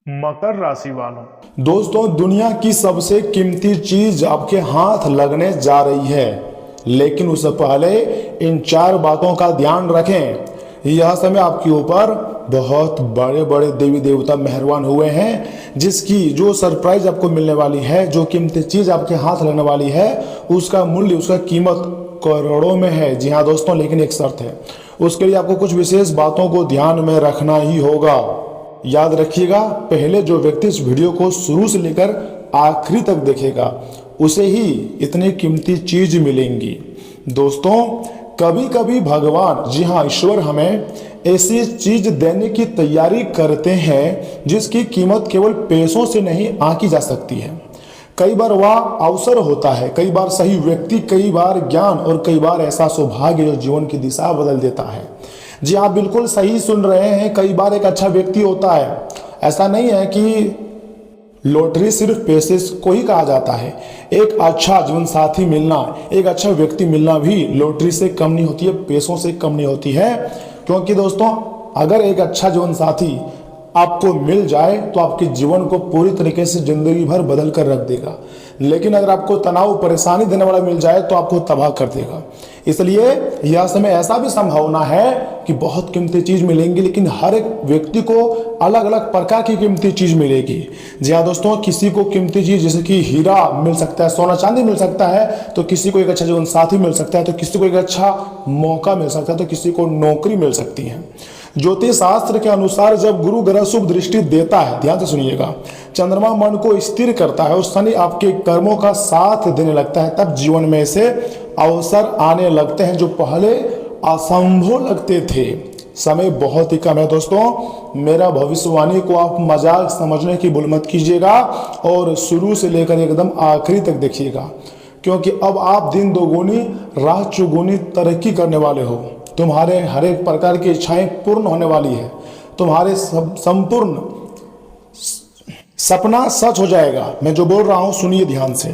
मकर राशि वालों, दोस्तों, दुनिया की सबसे कीमती चीज आपके हाथ लगने जा रही है, लेकिन उससे पहले इन 4 बातों का ध्यान रखें। यह समय आपके ऊपर बहुत बड़े बड़े देवी देवता मेहरबान हुए हैं, जिसकी जो सरप्राइज आपको मिलने वाली है, जो कीमती चीज आपके हाथ लगने वाली है, उसका मूल्य, उसका कीमत करोड़ों में है। जी हाँ दोस्तों, लेकिन एक शर्त है, उसके लिए आपको कुछ विशेष बातों को ध्यान में रखना ही होगा। याद रखिएगा, पहले जो व्यक्ति इस वीडियो को शुरू से लेकर आखिरी तक देखेगा, उसे ही इतनी कीमती चीज मिलेंगी। दोस्तों, कभी कभी भगवान, जी हाँ ईश्वर, हमें ऐसी चीज देने की तैयारी करते हैं जिसकी कीमत केवल पैसों से नहीं आंकी जा सकती है। कई बार वह अवसर होता है, कई बार सही व्यक्ति, कई बार ज्ञान और कई बार ऐसा सौभाग्य जो जीवन की दिशा बदल देता है। जी आप बिल्कुल सही सुन रहे हैं, कई बार एक अच्छा व्यक्ति होता है। ऐसा नहीं है कि लॉटरी सिर्फ पैसे को ही कहा जाता है। एक अच्छा जीवन साथी मिलना, एक अच्छा व्यक्ति मिलना भी लॉटरी से कम नहीं होती है, पैसों से कम नहीं होती है। क्योंकि दोस्तों, अगर एक अच्छा जीवन साथी आपको मिल जाए तो आपके जीवन को पूरी तरीके से जिंदगी भर बदल कर रख देगा, लेकिन अगर आपको तनाव, परेशानी देने वाला मिल जाए तो आपको तबाह कर देगा। इसलिए यह समय ऐसा भी संभावना है कि बहुत कीमती चीज मिलेंगी, लेकिन हर एक व्यक्ति को अलग अलग प्रकार की कीमती चीज मिलेगी। जी हाँ दोस्तों, किसी को कीमती चीज जैसे कि हीरा मिल सकता है, सोना चांदी मिल सकता है, तो किसी को एक अच्छा जीवन साथी मिल सकता है, तो किसी को एक अच्छा मौका मिल सकता है, तो किसी को नौकरी मिल सकती है। ज्योतिष शास्त्र के अनुसार जब गुरु ग्रह शुभ दृष्टि देता है, ध्यान से सुनिएगा, चंद्रमा मन को स्थिर करता है और शनि आपके कर्मों का साथ देने लगता है, तब जीवन में ऐसे अवसर आने लगते हैं जो पहले असंभव लगते थे। समय बहुत ही कम है दोस्तों, मेरा भविष्यवाणी को आप मजाक समझने की भूल मत कीजिएगा और शुरू से लेकर एकदम आखिरी तक देखिएगा, क्योंकि अब आप दिन दोगुनी रात चौगुनी तरक्की करने वाले हो। तुम्हारे हर एक प्रकार की इच्छाएं पूर्ण होने वाली है, तुम्हारे संपूर्ण सपना सच हो जाएगा। मैं जो बोल रहा हूं सुनिए ध्यान से।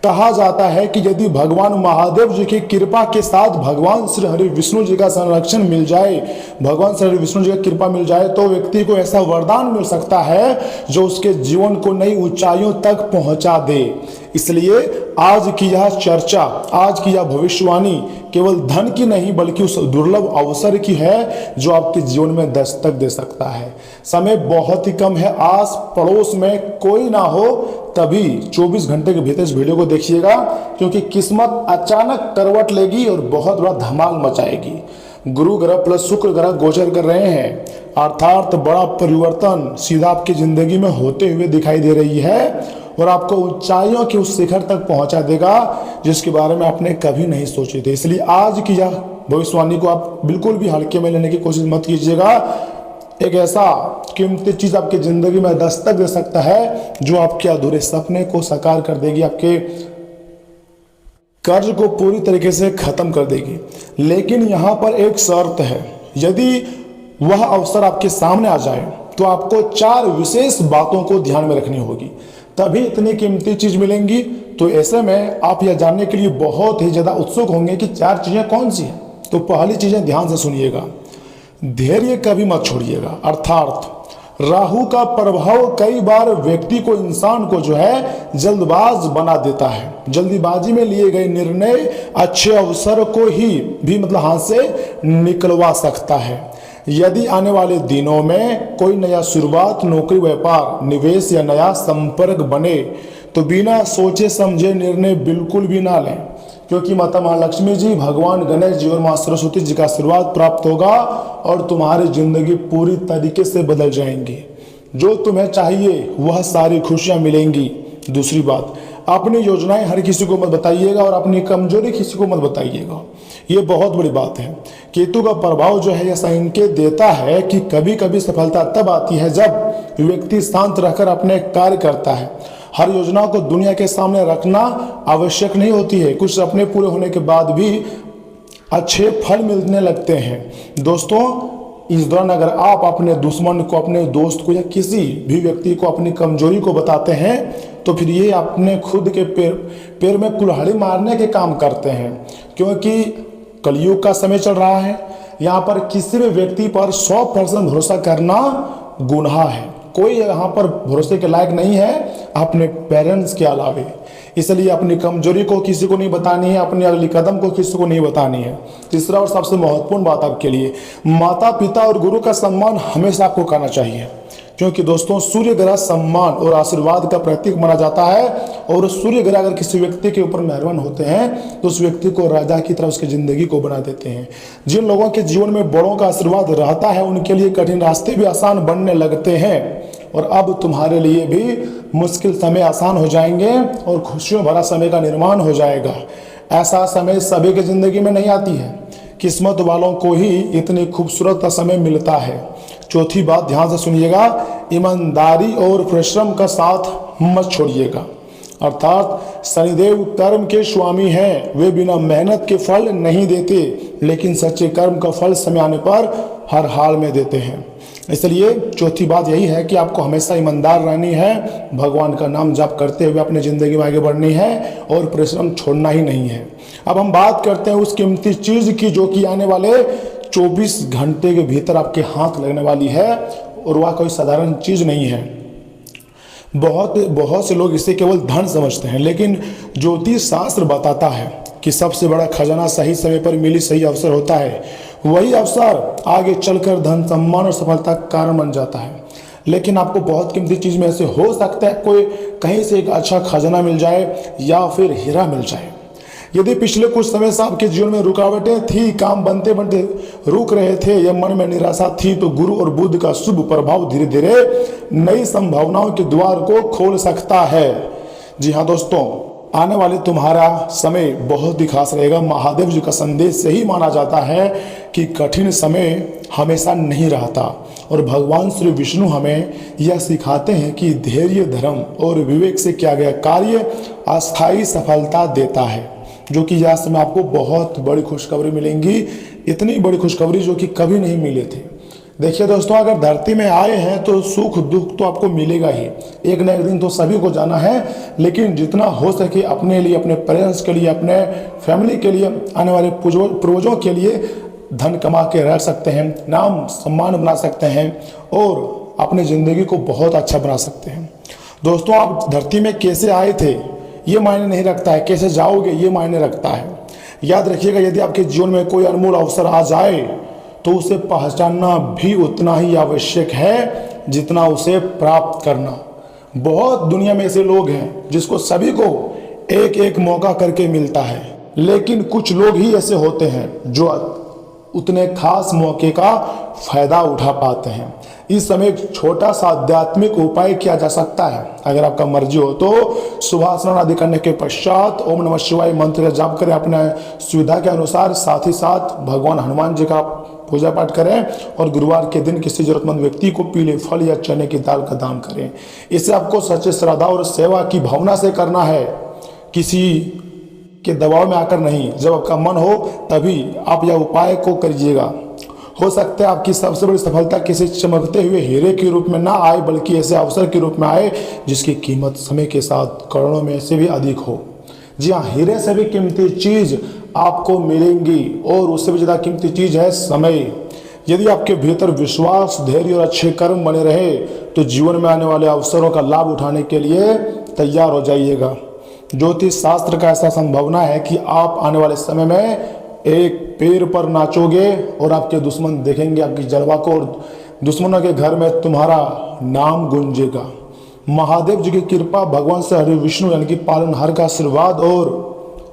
कहा जाता है कि यदि भगवान महादेव जी की कृपा के साथ भगवान श्री हरि विष्णु जी का संरक्षण मिल जाए, भगवान श्री हरि विष्णु जी की कृपा मिल जाए, तो व्यक्ति को ऐसा वरदान मिल सकता है जो उसके जीवन को नई ऊंचाइयों तक पहुंचा दे। इसलिए आज की यह चर्चा, आज की यह भविष्यवाणी केवल धन की नहीं बल्कि उस दुर्लभ अवसर की है जो आपके जीवन में दस्तक दे सकता है। समय बहुत ही कम है, आस पड़ोस में कोई ना हो तभी 24 घंटे के भीतर इस वीडियो को देखिएगा, क्योंकि किस्मत अचानक करवट लेगी और बहुत बड़ा धमाल मचाएगी। गुरु ग्रह प्लस शुक्र ग्रह गोचर कर रहे हैं, अर्थात बड़ा परिवर्तन सीधा आपकी जिंदगी में होते हुए दिखाई दे रही है और आपको ऊंचाइयों के उस शिखर तक पहुंचा देगा जिसके बारे में आपने कभी नहीं सोचे थे। इसलिए आज की यह भविष्यवाणी को आप बिल्कुल भी हल्के में लेने की कोशिश मत कीजिएगा। एक ऐसा कीमती चीज आपकी जिंदगी में दस्तक दे सकता है जो आपके अधूरे सपने को साकार कर देगी, आपके कर्ज को पूरी तरीके से खत्म कर देगी। लेकिन यहाँ पर एक शर्त है, यदि वह अवसर आपके सामने आ जाए तो आपको 4 विशेष बातों को ध्यान में रखनी होगी, तभी इतनी कीमती चीज मिलेंगी। तो ऐसे में आप यह जानने के लिए बहुत ही ज्यादा उत्सुक होंगे कि 4 चीजें कौन सी हैं। तो पहली चीजें ध्यान से सुनिएगा, धैर्य कभी मत छोड़िएगा। अर्थात राहु का प्रभाव कई बार व्यक्ति को, इंसान को जो है जल्दबाज बना देता है। जल्दीबाजी में लिए गए निर्णय अच्छे अवसर को ही भी मतलब हाथ से निकलवा सकता है। यदि आने वाले दिनों में कोई नया शुरुआत, नौकरी, व्यापार, निवेश या नया संपर्क बने तो बिना सोचे समझे निर्णय बिल्कुल भी ना लें, क्योंकि माता महालक्ष्मी जी, भगवान गणेश जी और माँ सरस्वती जी का आशीर्वाद प्राप्त होगा और तुम्हारी जिंदगी पूरी तरीके से बदल जाएंगी। जो तुम्हें चाहिए वह सारी खुशियां मिलेंगी। दूसरी बात, अपनी योजनाएं हर किसी को मत बताइएगा और अपनी कमजोरी किसी को मत बताइएगा, ये बहुत बड़ी बात है। केतु का प्रभाव जो है ऐसा इंगित देता है कि कभी कभी सफलता तब आती है जब व्यक्ति शांत रहकर अपने कार्य करता है। हर योजना को दुनिया के सामने रखना आवश्यक नहीं होती है, कुछ सपने पूरे होने के बाद भी अच्छे फल मिलने लगते हैं। दोस्तों, इस दौरान अगर आप अपने दुश्मन को, अपने दोस्त को या किसी भी व्यक्ति को अपनी कमजोरी को बताते हैं तो फिर ये अपने खुद के पैर में कुल्हाड़ी मारने के काम करते हैं, क्योंकि कलयुग का समय चल रहा है। यहाँ पर किसी भी व्यक्ति पर 100% भरोसा करना गुनाह है। कोई यहाँ पर भरोसे के लायक नहीं है अपने पेरेंट्स के अलावे। इसलिए अपनी कमजोरी को किसी को नहीं बतानी है, अपनी अगली कदम को किसी को नहीं बतानी है। तीसरा और सबसे महत्वपूर्ण बात आपके लिए, माता पिता और गुरु का सम्मान हमेशा आपको करना चाहिए, क्योंकि दोस्तों सूर्य ग्रह सम्मान और आशीर्वाद का प्रतीक माना जाता है। और सूर्य ग्रह अगर किसी व्यक्ति के ऊपर मेहरबान होते हैं तो उस व्यक्ति को राजा की तरह उसकी जिंदगी को बना देते हैं। जिन लोगों के जीवन में बड़ों का आशीर्वाद रहता है उनके लिए कठिन रास्ते भी आसान बनने लगते हैं, और अब तुम्हारे लिए भी मुश्किल समय आसान हो जाएंगे और खुशियों भरा समय का निर्माण हो जाएगा। ऐसा समय सभी की जिंदगी में नहीं आती है, किस्मत वालों को ही इतनी खूबसूरत समय मिलता है। चौथी बात ध्यान से सुनिएगा, ईमानदारी और परिश्रम का साथ मत छोड़िएगा। अर्थात शनिदेव कर्म के स्वामी हैं, वे बिना मेहनत के फल नहीं देते, लेकिन सच्चे कर्म का फल समय आने पर हर हाल में देते हैं। इसलिए चौथी बात यही है कि आपको हमेशा ईमानदार रहनी है, भगवान का नाम जाप करते हुए अपनी ज़िंदगी में आगे बढ़नी है और परिश्रम छोड़ना ही नहीं है। अब हम बात करते हैं उस कीमती चीज़ की जो कि आने वाले 24 घंटे के भीतर आपके हाथ लगने वाली है, और वह कोई साधारण चीज़ नहीं है। बहुत से लोग इसे केवल धन समझते हैं, लेकिन ज्योतिष शास्त्र बताता है कि सबसे बड़ा खजाना सही समय पर मिली सही अवसर होता है। वही अवसर आगे चलकर धन, सम्मान और सफलता का कारण बन जाता है। लेकिन आपको बहुत कीमती चीज़ में ऐसे हो सकता है कोई कहीं से एक अच्छा खजाना मिल जाए या फिर हीरा मिल जाए। यदि पिछले कुछ समय से आपके जीवन में रुकावटें थी, काम बनते बनते रुक रहे थे या मन में निराशा थी, तो गुरु और बुध का शुभ प्रभाव धीरे धीरे नई संभावनाओं के द्वार को खोल सकता है। जी हाँ दोस्तों, आने वाले तुम्हारा समय बहुत ही खास रहेगा। महादेव जी का संदेश से ही माना जाता है कि कठिन समय हमेशा नहीं रहता, और भगवान श्री विष्णु हमें यह सिखाते हैं कि धैर्य, धर्म और विवेक से किया गया कार्य अस्थायी सफलता देता है। जो कि यह समय आपको बहुत बड़ी खुशखबरी मिलेंगी, इतनी बड़ी खुशखबरी जो कि कभी नहीं मिले थे। देखिए दोस्तों, अगर धरती में आए हैं तो सुख दुख तो आपको मिलेगा ही, एक न एक दिन तो सभी को जाना है। लेकिन जितना हो सके अपने लिए, अपने पेरेंट्स के लिए, अपने फैमिली के लिए, आने वाले पूर्वजों के लिए धन कमा के रख सकते हैं, नाम सम्मान बना सकते हैं और अपनी ज़िंदगी को बहुत अच्छा बना सकते हैं। दोस्तों, आप धरती में कैसे आए थे ये मायने नहीं रखता है, कैसे जाओगे ये मायने रखता है। याद रखिएगा, यदि आपके जीवन में कोई अनमोल अवसर आ जाए तो उसे पहचानना भी उतना ही आवश्यक है जितना उसे प्राप्त करना। बहुत दुनिया में ऐसे लोग हैं जिसको सभी को एक एक मौका करके मिलता है, लेकिन कुछ लोग ही ऐसे होते हैं जो उतने खास मौके का फायदा उठा पाते हैं। इस समय एक छोटा सा आध्यात्मिक उपाय किया जा सकता है। अगर आपका मर्जी हो तो सुबह स्नान आदि करने के पश्चात ओम नमः शिवाय मंत्र का जाप करें अपने सुविधा के अनुसार। साथ ही साथ भगवान हनुमान जी का पूजा पाठ करें, और गुरुवार के दिन किसी जरूरतमंद व्यक्ति को पीले फल या चने की दाल का दान करें। इसे आपको सच्चे श्रद्धा और सेवा की भावना से करना है, किसी के दबाव में आकर नहीं। जब आपका मन हो तभी आप यह उपाय को करिएगा। हो सकता है आपकी सबसे बड़ी सफलता किसी चमकते हुए हीरे के रूप में ना आए, बल्कि ऐसे अवसर के रूप में आए जिसकी कीमत समय के साथ करोड़ों में से भी अधिक हो। जी हाँ, हीरे से भी कीमती चीज़ आपको मिलेंगी, और उससे भी ज़्यादा कीमती चीज़ है समय। यदि आपके भीतर विश्वास, धैर्य और अच्छे कर्म बने रहे तो जीवन में आने वाले अवसरों का लाभ उठाने के लिए तैयार हो जाइएगा। ज्योतिष शास्त्र का ऐसा संभावना है कि आप आने वाले समय में एक पैर पर नाचोगे और आपके दुश्मन देखेंगे आपकी जलवा को, और दुश्मनों के घर में तुम्हारा नाम गूंजेगा। महादेव जी की कृपा, भगवान से हरि विष्णु यानी कि पालनहार का आशीर्वाद और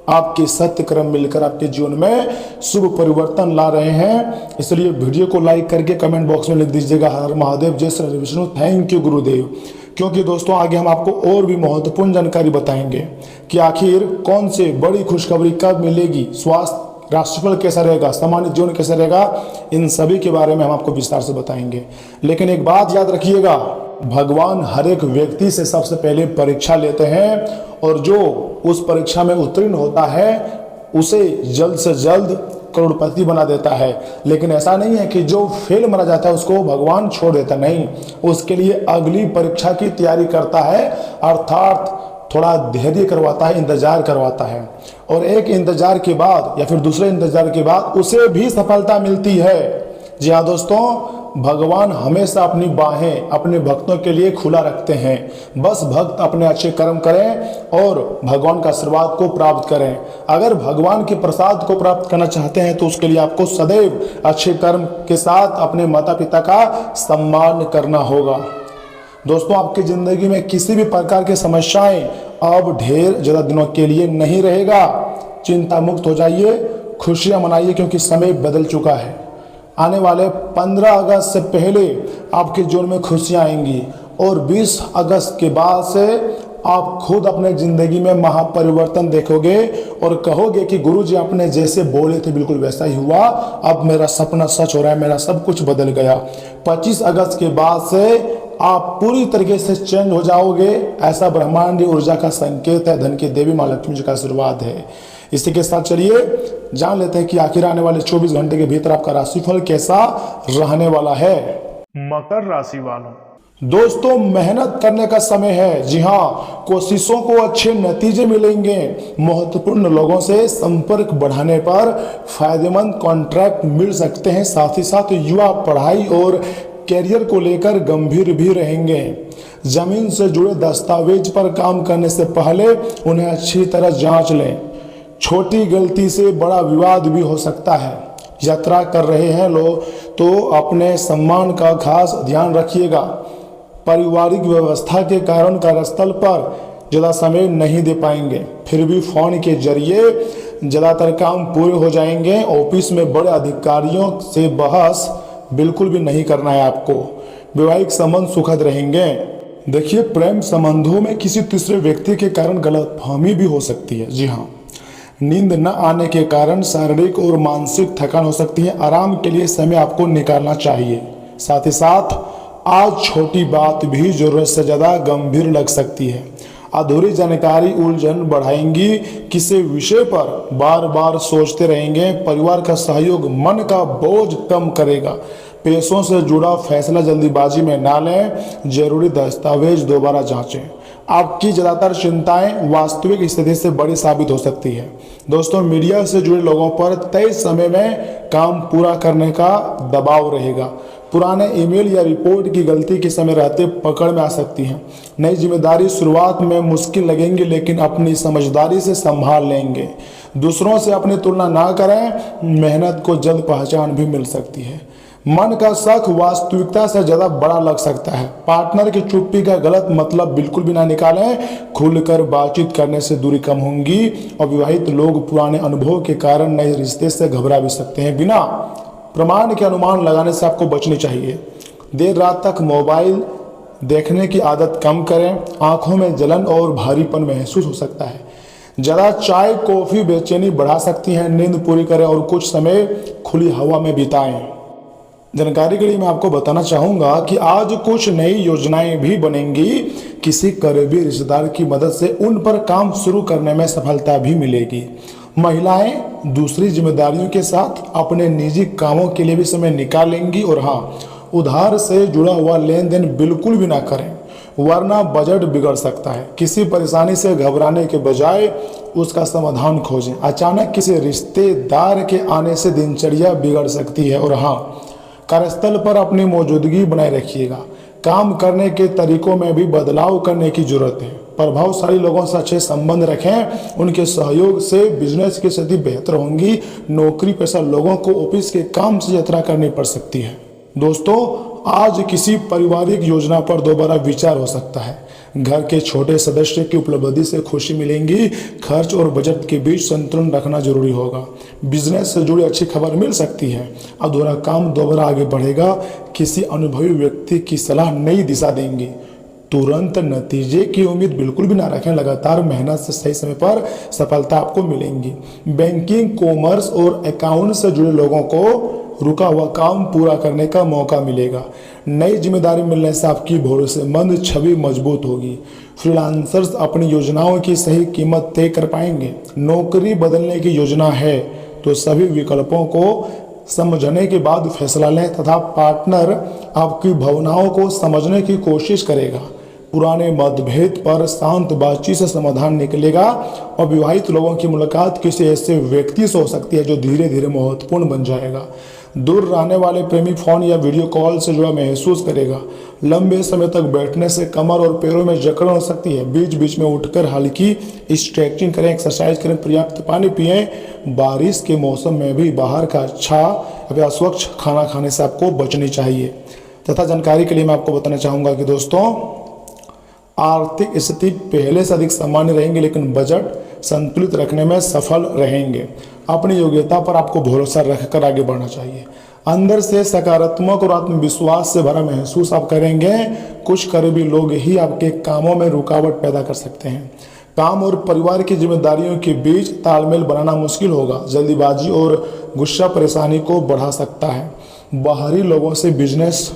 आपके सत्य कर्म मिलकर आपके जीवन में शुभ परिवर्तन ला रहे हैं। इसलिए वीडियो को लाइक करके कमेंट बॉक्स में लिख दीजिएगा हर महादेव, जय श्री हरि विष्णु, थैंक यू गुरुदेव। क्योंकि दोस्तों आगे हम आपको और भी महत्वपूर्ण जानकारी बताएंगे कि आखिर कौन से बड़ी खुशखबरी कब मिलेगी, स्वास्थ्य, राशिफल कैसा रहेगा, सामान्य जीवन कैसा रहेगा, इन सभी के बारे में हम आपको विस्तार से बताएंगे। लेकिन एक बात याद रखिएगा, भगवान हर एक व्यक्ति से सबसे पहले परीक्षा लेते हैं, और जो उस परीक्षा में उत्तीर्ण होता है उसे जल्द से जल्द करोड़पति बना देता है। लेकिन ऐसा नहीं है कि जो फेल माना जाता है उसको भगवान छोड़ देता, नहीं, उसके लिए अगली परीक्षा की तैयारी करता है, अर्थात थोड़ा धैर्य करवाता है, इंतजार करवाता है, और एक इंतजार के बाद या फिर दूसरे इंतजार के बाद उसे भी सफलता मिलती है। जी हाँ दोस्तों, भगवान हमेशा अपनी बाहें अपने भक्तों के लिए खुला रखते हैं। बस भक्त अपने अच्छे कर्म करें और भगवान का आशीर्वाद को प्राप्त करें। अगर भगवान के प्रसाद को प्राप्त करना चाहते हैं तो उसके लिए आपको सदैव अच्छे कर्म के साथ अपने माता पिता का सम्मान करना होगा। दोस्तों, आपकी जिंदगी में किसी भी प्रकार की समस्याएं अब ढेर ज्यादा दिनों के लिए नहीं रहेगा। चिंता मुक्त हो जाइए, खुशियां मनाइए, क्योंकि समय बदल चुका है। आने वाले 15 अगस्त से पहले आपके जीवन में खुशियां आएंगी और 20 अगस्त के बाद से आप खुद अपने जिंदगी में महापरिवर्तन देखोगे और कहोगे कि गुरुजी आपने जैसे बोले थे बिल्कुल वैसा ही हुआ। अब मेरा सपना सच हो रहा है, मेरा सब कुछ बदल गया। 25 अगस्त के बाद से आप पूरी तरीके से चेंज हो जाओगे, ऐसा ब्रह्मांडीय ऊर्जा का संकेत है। धन की देवी मां लक्ष्मी जी का आशीर्वाद है। इसी के साथ चलिए जान लेते हैं कि आखिर आने वाले 24 घंटे के भीतर आपका राशिफल कैसा रहने वाला है। मकर राशि वालों, दोस्तों, मेहनत करने का समय है। जी हाँ, कोशिशों को अच्छे नतीजे मिलेंगे। महत्वपूर्ण लोगों से संपर्क बढ़ाने पर फायदेमंद कॉन्ट्रैक्ट मिल सकते हैं। साथ ही साथ युवा पढ़ाई और कैरियर को लेकर गंभीर भी रहेंगे। जमीन से जुड़े दस्तावेज पर काम करने से पहले उन्हें अच्छी तरह जांच लें। छोटी गलती से बड़ा विवाद भी हो सकता है। यात्रा कर रहे हैं लोग तो अपने सम्मान का खास ध्यान रखिएगा। पारिवारिक व्यवस्था के कारण कार्यस्थल पर ज़्यादा समय नहीं दे पाएंगे, फिर भी फोन के जरिए ज़्यादातर काम पूरे हो जाएंगे। ऑफिस में बड़े अधिकारियों से बहस बिल्कुल भी नहीं करना है आपको। वैवाहिक संबंध सुखद रहेंगे। देखिए, प्रेम संबंधों में किसी तीसरे व्यक्ति के कारण गलतफहमी भी हो सकती है। जी हाँ, नींद न आने के कारण शारीरिक और मानसिक थकान हो सकती है। आराम के लिए समय आपको निकालना चाहिए। साथ ही साथ आज छोटी बात भी जरूरत से ज़्यादा गंभीर लग सकती है। अधूरी जानकारी उलझन बढ़ाएंगी। किसी विषय पर बार बार सोचते रहेंगे। परिवार का सहयोग मन का बोझ कम करेगा। पैसों से जुड़ा फैसला जल्दीबाजी में ना लें। जरूरी दस्तावेज दोबारा जांचें। आपकी ज़्यादातर चिंताएं वास्तविक स्थिति से बड़ी साबित हो सकती है। दोस्तों, मीडिया से जुड़े लोगों पर तय समय में काम पूरा करने का दबाव रहेगा। पुराने ईमेल या रिपोर्ट की गलती के समय रहते पकड़ में आ सकती है। नई जिम्मेदारी शुरुआत में मुश्किल लगेंगी, लेकिन अपनी समझदारी से संभाल लेंगे। दूसरों से अपनी तुलना ना करें। मेहनत को जल्द पहचान भी मिल सकती है। मन का शक वास्तविकता से ज्यादा बड़ा लग सकता है। पार्टनर की चुप्पी का गलत मतलब बिल्कुल भी ना निकालें। खुलकर बातचीत करने से दूरी कम होंगी। अविवाहित लोग पुराने अनुभव के कारण नए रिश्ते से घबरा भी सकते हैं। बिना प्रमाण के अनुमान लगाने से आपको बचनी चाहिए। देर रात तक मोबाइल देखने की आदत कम करें। आंखों में जलन और भारीपन महसूस हो सकता है। ज़्यादा चाय कॉफ़ी बेचैनी बढ़ा सकती है। नींद पूरी करें और कुछ समय खुली हवा में बिताएं। जानकारी के लिए मैं आपको बताना चाहूँगा कि आज कुछ नई योजनाएं भी बनेंगी। किसी करीबी रिश्तेदार की मदद से उन पर काम शुरू करने में सफलता भी मिलेगी। महिलाएं दूसरी जिम्मेदारियों के साथ अपने निजी कामों के लिए भी समय निकालेंगी। और हाँ, उधार से जुड़ा हुआ लेन देन बिल्कुल भी ना करें, वरना बजट बिगड़ सकता है। किसी परेशानी से घबराने के बजाय उसका समाधान खोजें। अचानक किसी रिश्तेदार के आने से दिनचर्या बिगड़ सकती है। और हाँ, कार्यस्थल पर अपनी मौजूदगी बनाए रखिएगा। काम करने के तरीकों में भी बदलाव करने की जरूरत है। प्रभावशाली लोगों से अच्छे संबंध रखें। उनके सहयोग से बिजनेस की स्थिति बेहतर होंगी। नौकरी पेशा लोगों को ऑफिस के काम से यात्रा करनी पड़ सकती है। दोस्तों, आज किसी पारिवारिक योजना पर दोबारा विचार हो सकता है। घर के छोटे सदस्य की उपलब्धि से खुशी मिलेंगी। खर्च और बजट के बीच संतुलन रखना जरूरी होगा। बिजनेस से जुड़ी अच्छी खबर मिल सकती है। अधूरा काम दोबारा आगे बढ़ेगा। किसी अनुभवी व्यक्ति की सलाह नई दिशा देंगी। तुरंत नतीजे की उम्मीद बिल्कुल भी ना रखें। लगातार मेहनत से सही समय पर सफलता आपको मिलेंगी। बैंकिंग, कॉमर्स और अकाउंट से जुड़े लोगों को रुका हुआ काम पूरा करने का मौका मिलेगा। नई जिम्मेदारी मिलने से आपकी भरोसेमंद छवि मजबूत होगी। फ्रीलांसर्स अपनी योजनाओं की सही कीमत तय कर पाएंगे। नौकरी बदलने की योजना है तो सभी विकल्पों को समझने के बाद फैसला लें तथा पार्टनर आपकी भावनाओं को समझने की कोशिश करेगा। पुराने मतभेद पर शांत बातचीत से समाधान निकलेगा। और विवाहित लोगों की मुलाकात किसी ऐसे व्यक्ति से हो सकती है जो धीरे धीरे महत्वपूर्ण बन जाएगा। दूर रहने वाले प्रेमी फोन या वीडियो कॉल से जुड़ा महसूस करेगा। लंबे समय तक बैठने से कमर और पैरों में जकड़न हो सकती है। बीच बीच में उठकर हल्की स्ट्रेचिंग करें, एक्सरसाइज करें, पर्याप्त पानी पिएं। बारिश के मौसम में भी बाहर का अच्छा या अस्वच्छ खाना खाने से आपको बचनी चाहिए। तथा जानकारी के लिए मैं आपको बताना चाहूँगा कि दोस्तों, आर्थिक स्थिति पहले से अधिक सामान्य रहेंगे, लेकिन बजट संतुलित रखने में सफल रहेंगे। अपनी योग्यता पर आपको भरोसा रखकर आगे बढ़ना चाहिए। अंदर से सकारात्मक और आत्मविश्वास से भरा महसूस आप करेंगे। कुछ करीबी लोग ही आपके कामों में रुकावट पैदा कर सकते हैं। काम और परिवार की जिम्मेदारियों के बीच तालमेल बनाना मुश्किल होगा। जल्दीबाजी और गुस्सा परेशानी को बढ़ा सकता है। बाहरी लोगों से बिजनेस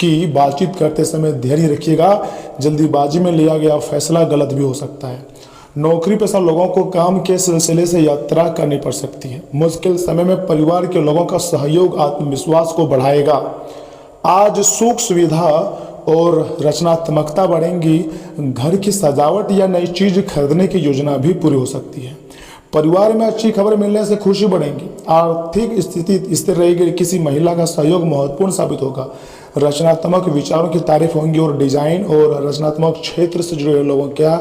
की बातचीत करते समय धैर्य रखिएगा। जल्दीबाजी में लिया गया फैसला गलत भी हो सकता है। नौकरी पेशा लोगों को काम के सिलसिले से यात्रा करनी पड़ सकती है। मुश्किल समय में परिवार के लोगों का सहयोग आत्मविश्वास को बढ़ाएगा। आज सुख सुविधा और रचनात्मकता बढ़ेंगी। घर की सजावट या नई चीज खरीदने की योजना भी पूरी हो सकती है। परिवार में अच्छी खबर मिलने से खुशी बढ़ेगी। आर्थिक स्थिति स्थिर रहेगी। किसी महिला का सहयोग महत्वपूर्ण साबित होगा। रचनात्मक विचारों की तारीफ होंगी और डिजाइन और रचनात्मक क्षेत्र से जुड़े लोगों के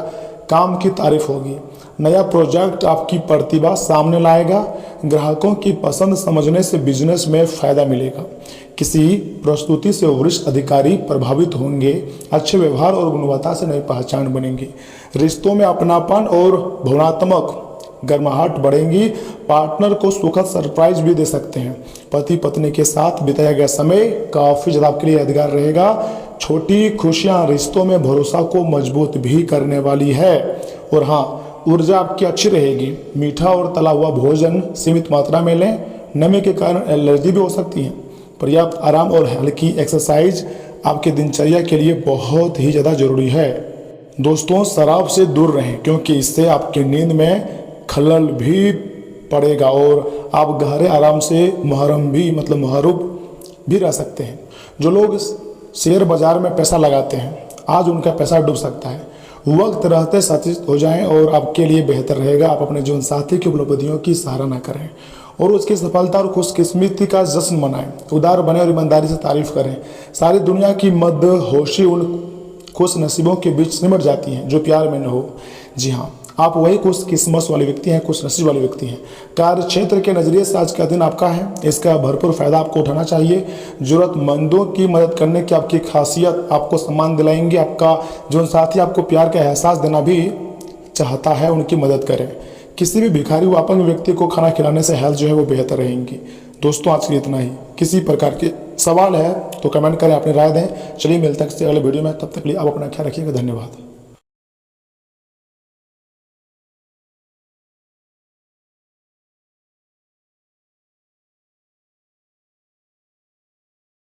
काम की तारीफ होगी। नया प्रोजेक्ट आपकी प्रतिभा सामने लाएगा। ग्राहकों की पसंद समझने से बिजनेस में फायदा मिलेगा। किसी प्रस्तुति से वरिष्ठ अधिकारी प्रभावित होंगे। अच्छे व्यवहार और गुणवत्ता से नई पहचान बनेगी। रिश्तों में अपनापन और भावनात्मक गर्माहट बढ़ेंगी। पार्टनर को सुखद सरप्राइज भी दे सकते हैं। पति पत्नी के साथ बिताया गया समय काफी ज्यादा आपके लिए यादगार रहेगा। छोटी खुशियां रिश्तों में भरोसा को मजबूत भी करने वाली है। और हाँ, ऊर्जा आपकी अच्छी रहेगी। मीठा और तला हुआ भोजन सीमित मात्रा में लें। नमी के कारण एलर्जी भी हो सकती है। पर्याप्त आराम और हल्की एक्सरसाइज आपके दिनचर्या के लिए बहुत ही ज़्यादा जरूरी है। दोस्तों, शराब से दूर रहें, क्योंकि इससे आपकी नींद में खलल भी पड़ेगा और आप गहरे आराम से महरूब भी रह सकते हैं। जो लोग शेयर बाजार में पैसा लगाते हैं, आज उनका पैसा डूब सकता है। वक्त रहते सचेत हो जाएं और आपके लिए बेहतर रहेगा। आप अपने जीवन साथी की उपलब्धियों की सराहना करें और उसकी सफलता और खुशकिस्मती का जश्न मनाएं। उदार बने और ईमानदारी से तारीफ करें। सारी दुनिया की मदहोशी उन खुश नसीबों के बीच सिमट जाती हैं जो प्यार में न हो। जी हाँ, आप वही खुश किस्मत वाले व्यक्ति हैं, खुश नसीब वाले व्यक्ति हैं। कार्य क्षेत्र के नजरिए से आज का दिन आपका है। इसका भरपूर फायदा आपको उठाना चाहिए। जरूरतमंदों की मदद करने की आपकी खासियत आपको सम्मान दिलाएंगे। आपका जीवन साथी आपको प्यार का एहसास देना भी चाहता है, उनकी मदद करें। किसी भी भिखारी व अपंग व्यक्ति को खाना खिलाने से हेल्थ जो है वो बेहतर रहेंगी। दोस्तों, आज के लिए इतना ही। किसी प्रकार के सवाल है तो कमेंट करें, अपनी राय दें। चलिए मिलते हैं अगले वीडियो में। तब तक के लिए आप अपना ख्याल रखिएगा। धन्यवाद।